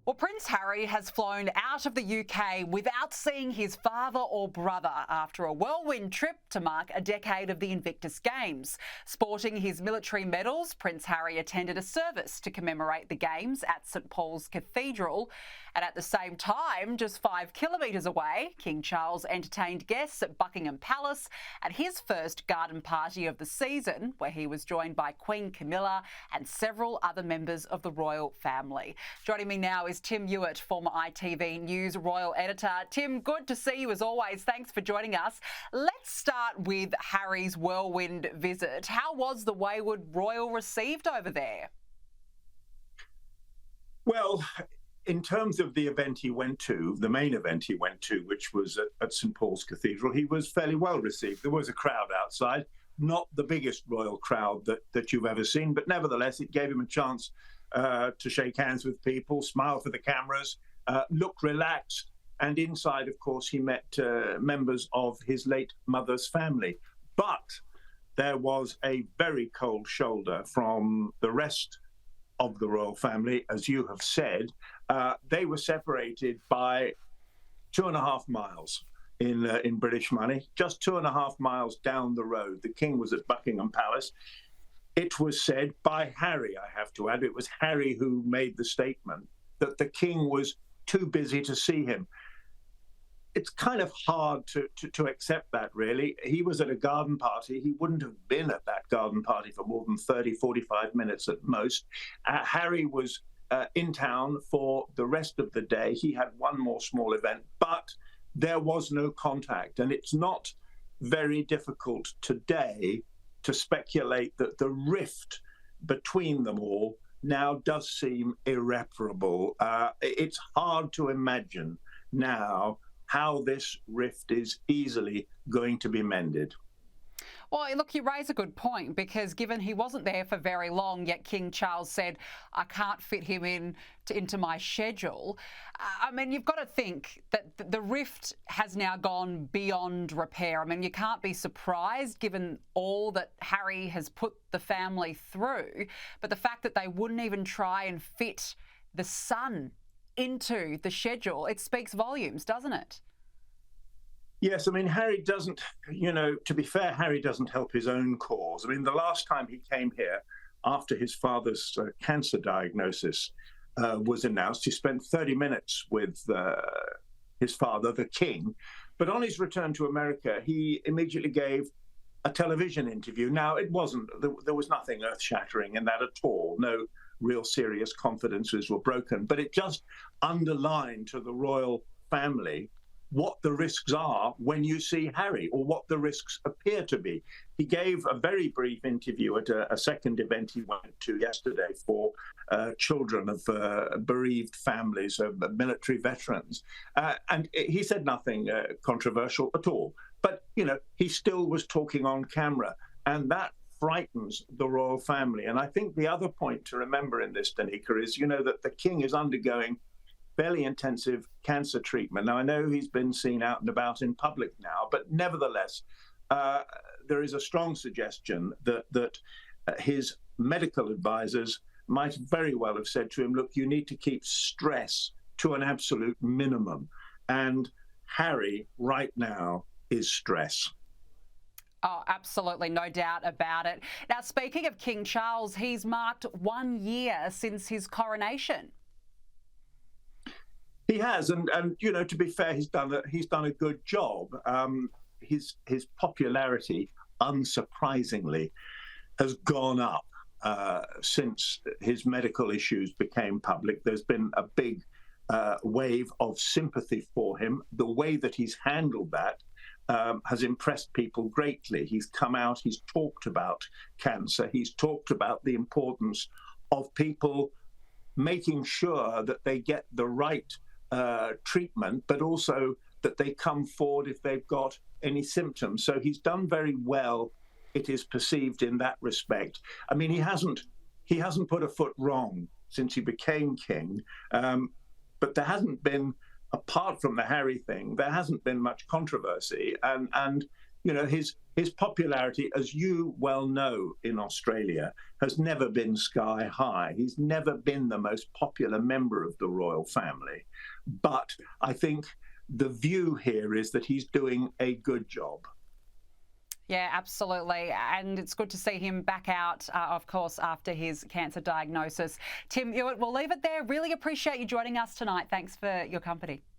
Well, Prince Harry has flown out of the UK without seeing his father or brother after a whirlwind trip to mark a decade of the Invictus Games. Sporting his military medals, Prince Harry attended a service to commemorate the Games at St Paul's Cathedral. And at the same time, just 5 kilometres away, King Charles entertained guests at Buckingham Palace at his first garden party of the season, where he was joined by Queen Camilla and several other members of the royal family. Joining me now is Tim Hewitt, former ITV News royal editor. Tim, good to see you as always. Thanks for joining us. Let's start with Harry's whirlwind visit. How was the wayward royal received over there? Well, in terms of the event he went to, the main event he went to, which was at St Paul's Cathedral, he was fairly well received. There was a crowd outside, not the biggest royal crowd that you've ever seen, but nevertheless, it gave him a chance to shake hands with people, smile for the cameras, look relaxed. And inside, of course, he met members of his late mother's family. But there was a very cold shoulder from the rest of the royal family, as you have said. They were separated by 2.5 miles in British money, just 2.5 miles down the road. The king was at Buckingham Palace. It was said by Harry, I have to add, it was Harry who made the statement that the king was too busy to see him. It's kind of hard to accept that, really. He was at a garden party. He wouldn't have been at that garden party for more than 30, 45 minutes at most. Harry was in town for the rest of the day. He had one more small event, but there was no contact. And it's not very difficult today to speculate that the rift between them all now does seem irreparable. It's hard to imagine now how this rift is easily going to be mended. Well, look, you raise a good point, because given he wasn't there for very long, yet King Charles said, I can't fit him into my schedule. I mean, you've got to think that the rift has now gone beyond repair. I mean, you can't be surprised given all that Harry has put the family through. But the fact that they wouldn't even try and fit the son into the schedule, it speaks volumes, doesn't it? Yes, I mean, Harry doesn't, to be fair, Harry doesn't help his own cause. I mean, the last time he came here, after his father's cancer diagnosis was announced, he spent 30 minutes with his father, the king. But on his return to America, he immediately gave a television interview. Now, there was nothing earth-shattering in that at all. No real serious confidences were broken. But it just underlined to the royal family what the risks are when you see Harry, or what the risks appear to be. He gave a very brief interview at a second event he went to yesterday for children of bereaved families of military veterans. And he said nothing controversial at all. But, he still was talking on camera, and that frightens the royal family. And I think the other point to remember in this, Danica, is, that the king is undergoing fairly intensive cancer treatment. Now, I know he's been seen out and about in public now, but nevertheless, there is a strong suggestion that his medical advisors might very well have said to him, look, you need to keep stress to an absolute minimum. And Harry, right now, is stress. Oh, absolutely, no doubt about it. Now, speaking of King Charles, he's marked 1 year since his coronation. He has, and to be fair, he's done a good job. His popularity, unsurprisingly, has gone up since his medical issues became public. There's been a big wave of sympathy for him. The way that he's handled that has impressed people greatly. He's come out, he's talked about cancer, he's talked about the importance of people making sure that they get the right treatment, but also that they come forward if they've got any symptoms. So he's done very well, it is perceived, in that respect. I mean, he hasn't put a foot wrong since he became king, but there hasn't been, apart from the Harry thing, there hasn't been much controversy. And You know, his popularity, as you well know in Australia, has never been sky high. He's never been the most popular member of the royal family. But I think the view here is that he's doing a good job. Yeah, absolutely. And it's good to see him back out, of course, after his cancer diagnosis. Tim Ewart, we'll leave it there. Really appreciate you joining us tonight. Thanks for your company.